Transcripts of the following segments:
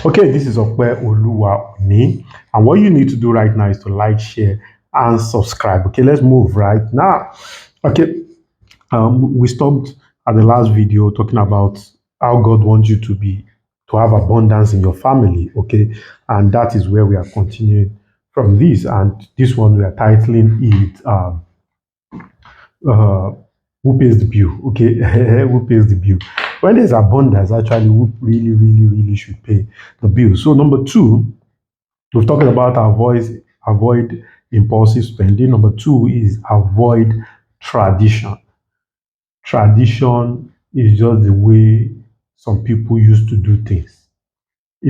Okay, this is Okwe Oluwa Oni, and what you need to do right now is to like, share, and subscribe. Okay, let's move right now. Okay, we stopped at the last video talking about how God wants you to have abundance in your family. Okay, and that is where we are continuing from this, and this one we are titling it. Uh, who pays the bill? Okay, who pays the bill? When there's abundance, actually, who really should pay the bill? So number two, we've talked about avoid impulsive spending. Number two is avoid tradition. Tradition is just the way some people used to do things.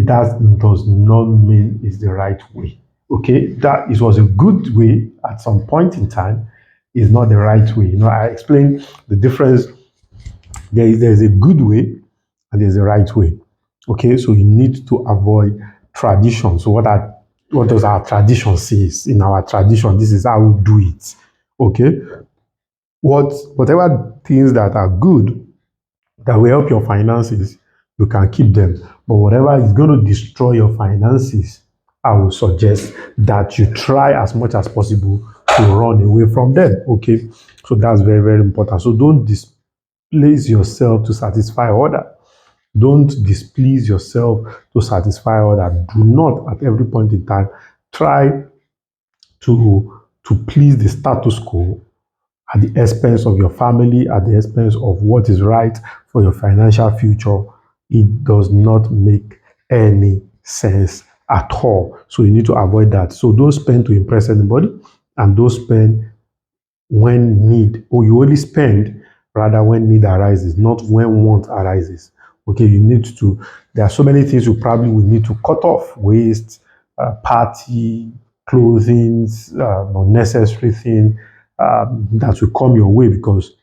Does not mean it's the right way. Okay, that it was a good way at some point in time, is not the right way. I explained the difference. There's a good way and there's a right way. Okay, so you need to avoid tradition. So what does our tradition says? In our tradition, this is how we do it. Okay, whatever things that are good that will help your finances, you can keep them. But whatever is going to destroy your finances, I will suggest that you try as much as possible to run away from them. Okay, so that's very important. So don't displace yourself to satisfy others. Don't displease yourself to satisfy others. Do not at every point in time try to please the status quo at the expense of your family, at the expense of what is right for your financial future. It does not make any sense at all. So you need to avoid that. So don't spend to impress anybody, and don't spend when need, or you only spend rather when need arises, not when want arises. Okay, there are so many things you probably will need to cut off: waste, party, clothing, unnecessary thing that will come your way, because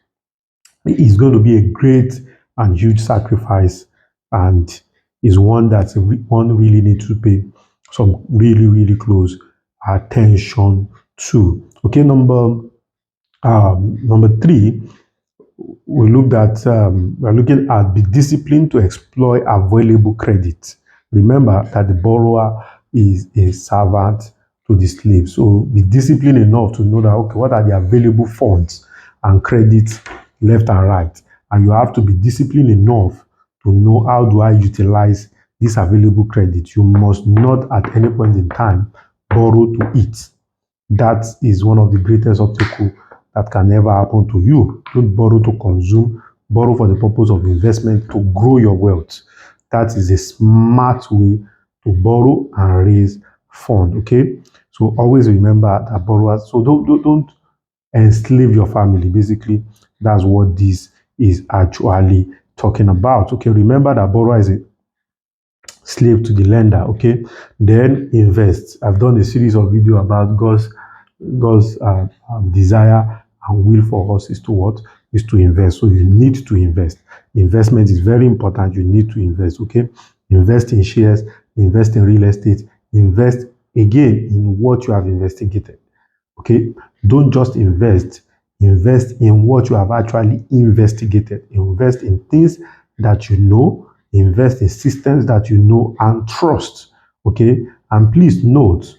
it's going to be a great and huge sacrifice, and is one that one really needs to pay some really close attention to. Okay, number three, we're looking at be disciplined to exploit available credit. Remember that the borrower is a servant to the slave. So be disciplined enough to know that, okay, what are the available funds and credits left and right. And you have to be disciplined enough to know, how do I utilize this available credit. You must not at any point in time borrow to eat. That is one of the greatest obstacles that can never happen to you. Don't borrow to consume, borrow for the purpose of investment to grow your wealth. That is a smart way to borrow and raise fund. Okay, so always remember that borrowers. So don't enslave your family. Basically, that's what this is actually talking about. Okay, remember that borrower is a slave to the lender. Okay, then invest. I've done a series of video about God's desire and will for us is to what? Is to invest. So you need to invest. Investment is very important. You need to invest. Okay, invest in shares, invest in real estate, invest again in what you have investigated. Okay, don't just invest. Invest in what you have actually investigated. Invest in things that you know. Invest in systems that you know and trust. Okay, and please note,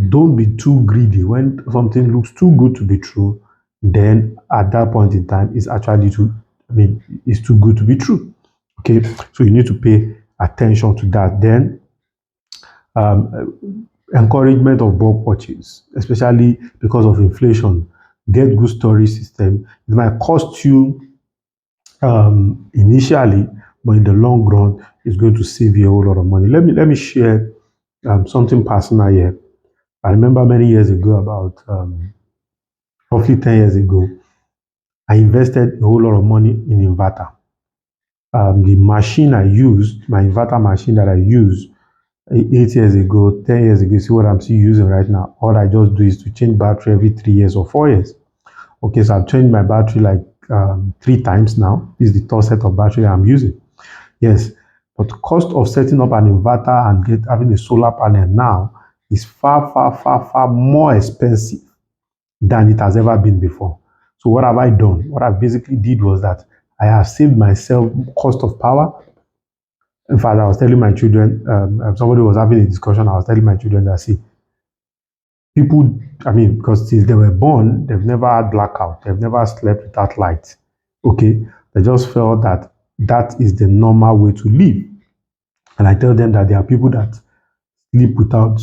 don't be too greedy. When something looks too good to be true, then at that point in time, it's too good to be true. Okay, so you need to pay attention to that. Then encouragement of bulk purchase, especially because of inflation. Get good storage system. It might cost you initially, but in the long run, it's going to save you a whole lot of money. Let me share something personal here. I remember many years ago, about roughly 10 years ago, I invested a whole lot of money in inverter. The machine I used, my inverter machine that I used 8 years ago, 10 years ago, see what I'm still using right now. All I just do is to change battery every 3 years or 4 years. Okay, so I've changed my battery like 3 times now. This is the third set of battery I'm using. Yes, but the cost of setting up an inverter and having a solar panel now is far more expensive than it has ever been before. So what have I done? What I basically did was that I have saved myself cost of power, In fact, I was telling my children, somebody was having a discussion. I was telling my children that, see, people, I mean, because since they were born, they've never had blackout. They've never slept without light. Okay. They just felt that that is the normal way to live. And I tell them that there are people that sleep without,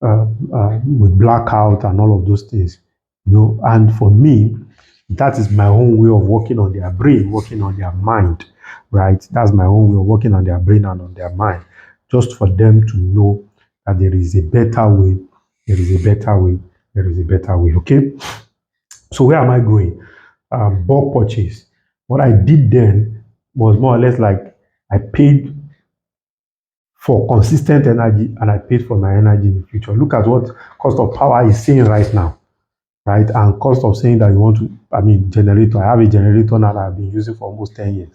with blackout and all of those things. And for me, that is my own way of working on their brain, working on their mind, right? That's my own way of working on their brain and on their mind, just for them to know that there is a better way, there is a better way, there is a better way, okay? So where am I going? Bulk purchase. What I did then was more or less like I paid for consistent energy and I paid for my energy in the future. Look at what cost of power is saying right now, right? And cost of saying that you want to, generator. I have a generator now that I've been using for almost 10 years.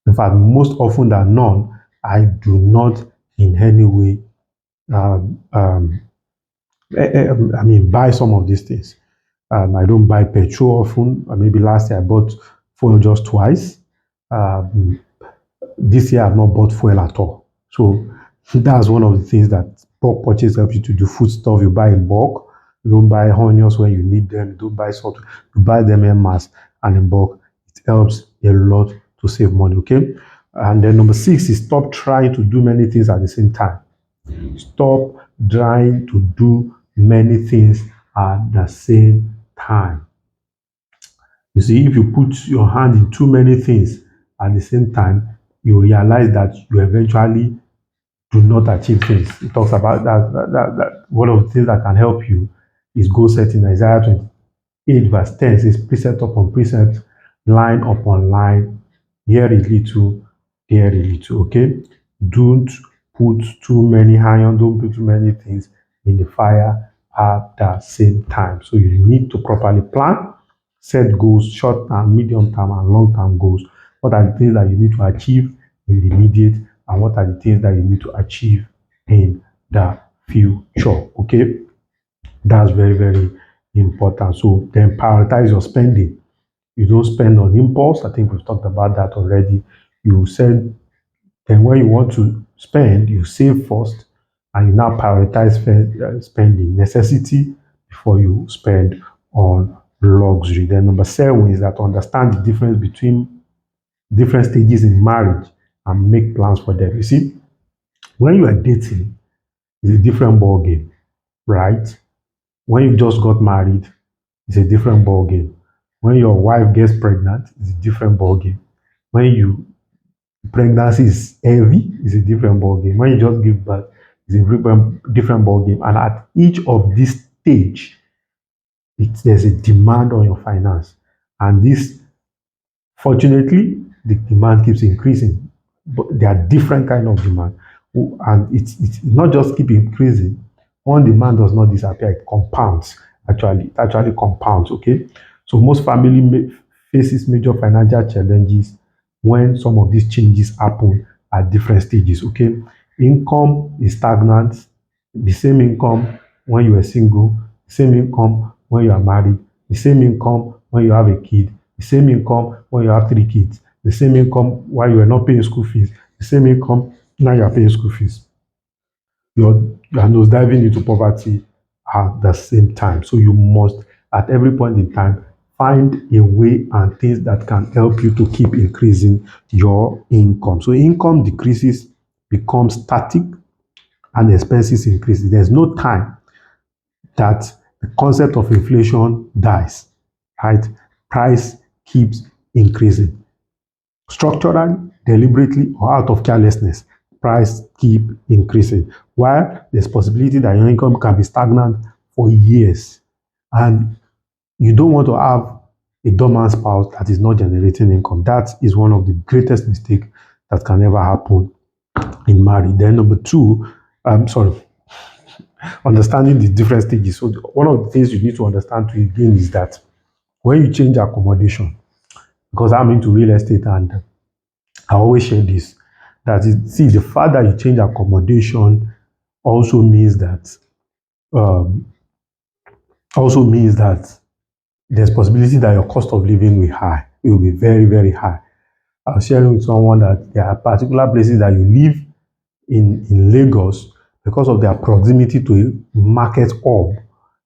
In fact, most often than not, I do not in any way, buy some of these things. I don't buy petrol often. Maybe last year I bought fuel just twice. This year I've not bought fuel at all. So that's one of the things that bulk purchase helps you to do. Food stuff you buy in bulk. You don't buy onions when you need them. You don't buy salt. You buy them en masse and in bulk. It helps a lot to save money, okay? And then number 6 is stop trying to do many things at the same time. Stop trying to do many things at the same time. You see, if you put your hand in too many things at the same time, you realize that you eventually do not achieve things. It talks about that one of the things that can help you is goal setting. Isaiah 28 verse 10 says, precept upon precept, line upon line, here a little, there a little, okay? Don't put too many iron, don't put too many things in the fire at the same time. So you need to properly plan, set goals, short term, medium term, and long term goals. What are the things that you need to achieve in the immediate, and what are the things that you need to achieve in the future? Okay, that's very, very important. So then prioritize your spending. You don't spend on impulse. I think we've talked about that already. You said then when you want to spend, you save first and you now prioritize spending necessity before you spend on luxury. Then number 7 is that understand the difference between different stages in marriage and make plans for them. You see, when you are dating, it's a different ball game, right? When you just got married, it's a different ball game. When your wife gets pregnant, it's a different ball game. When you pregnancy is heavy, it's a different ball game. When you just give birth, it's a different ball game. And at each of this stage, there's a demand on your finance, and this, fortunately, the demand keeps increasing. But there are different kind of demand, and it's not just keep increasing. One demand does not disappear; it compounds. Actually, it actually compounds. Okay, so most family faces major financial challenges when some of these changes happen at different stages. Okay, income is stagnant. The same income when you are single, the same income when you are married, the same income when you have a kid, the same income when you have 3 kids, the same income while you are not paying school fees, the same income now you are paying school fees. You are nose diving into poverty at the same time. So you must, at every point in time, find a way and things that can help you to keep increasing your income. So income decreases, becomes static, and expenses increase. There's no time that the concept of inflation dies, right? Price keeps increasing. Structurally, deliberately, or out of carelessness, price keep increasing. While there's possibility that your income can be stagnant for years, and you don't want to have a dormant spouse that is not generating income. That is one of the greatest mistakes that can ever happen in marriage. Then number 2, understanding the different stages. So one of the things you need to understand to again is that when you change accommodation, because I'm into real estate and I always share this, that see, the fact that you change accommodation also means that um, there's possibility that your cost of living will be very, very high. I was sharing with someone that there are particular places that you live in Lagos, because of their proximity to a market hub,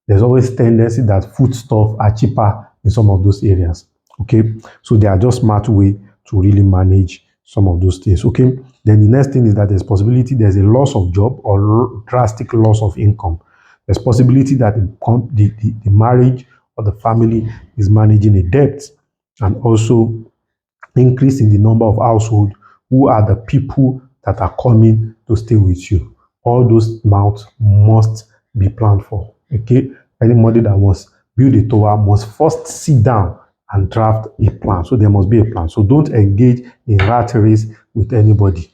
there's always tendency that foodstuff are cheaper in some of those areas. Okay, so they are just smart way to really manage some of those things. Okay, then the next thing is that there's a loss of job or drastic loss of income. There's possibility that the marriage or the family is managing a debt, and also increase in the number of households who are the people that are coming to stay with you. All those amounts must be planned for. Okay, anybody that wants build a tower must first sit down and draft a plan. So there must be a plan. So don't engage in rat race with anybody,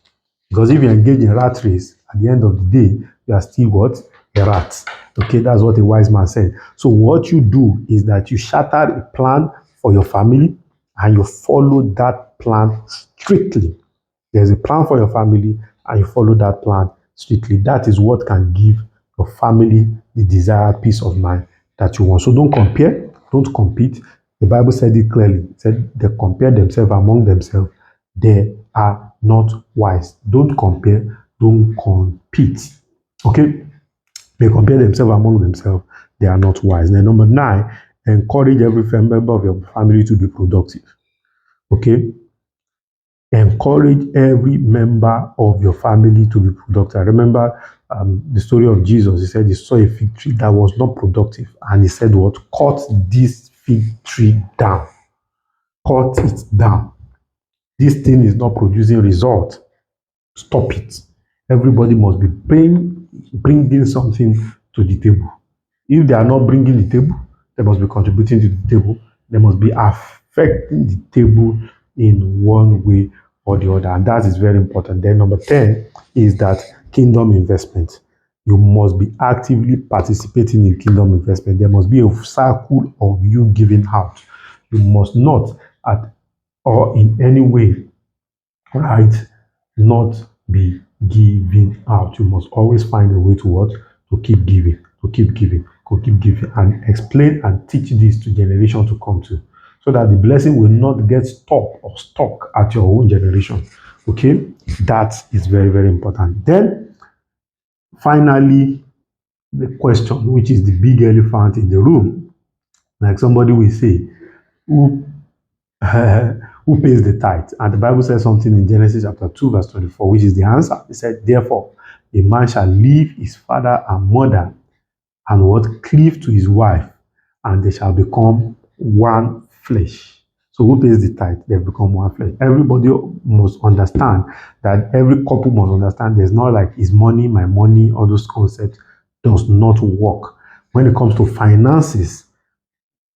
because if you engage in rat race, at the end of the day, you are still what? A rat. Okay, that's what a wise man said. So what you do is that you shatter a plan for your family and you follow that plan strictly. There's a plan for your family and you follow that plan strictly. That is what can give your family the desired peace of mind that you want. So don't compare, don't compete. The Bible said it clearly. It said they compare themselves among themselves. They are not wise. Don't compare, don't compete. Okay? They compare themselves among themselves. They are not wise. Then number 9, encourage every member of your family to be productive. Okay? Encourage every member of your family to be productive. I remember the story of Jesus. He said he saw a fig tree that was not productive. And he said, what? Cut this fig tree down. Cut it down. This thing is not producing result. Stop it. Everybody must be bringing something to the table. If they are not bringing the table, they must be contributing to the table. They must be affecting the table in one way or the other. And that is very important. Then number 10 is that kingdom investment. You must be actively participating in kingdom investment. There must be a circle of you giving out. You must not or in any way, right, not be giving out. You must always find a way to what? To keep giving, to keep giving, to keep giving, and explain and teach this to generation to come to, so that the blessing will not get stuck at your own generation. Okay, that is very, very important. Then finally, the question, which is the big elephant in the room, like somebody will say, who who pays the tithe? And the Bible says something in Genesis chapter 2, verse 24, which is the answer. It said, therefore, a man shall leave his father and mother and what? Cleave to his wife, and they shall become one flesh. So who pays the tithe? They become one flesh. Everybody must understand that every couple must understand there's not like his money, my money, all those concepts does not work. When it comes to finances,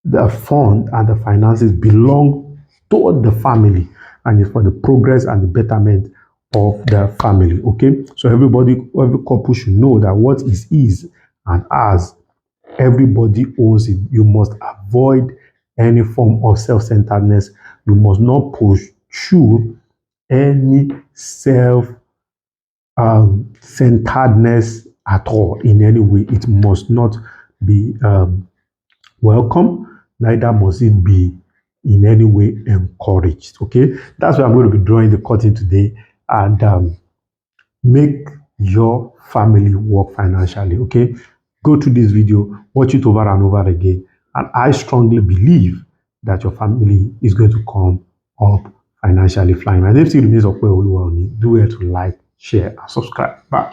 the fund and the finances belong toward the family, and it's for the progress and the betterment of the family. Okay, so every couple should know that what is his and ours, everybody owns it. You must avoid any form of self-centeredness. You must not pursue any self-centeredness at all in any way. It must not be welcome, neither must it be in any way encouraged. Okay, that's why I'm going to be drawing the curtain today, and make your family work financially. Okay, go to this video, watch it over and over again, and I strongly believe that your family is going to come up financially flying. My name still remains Okwe Oluwaoni. Do well to like, share, and subscribe. Bye.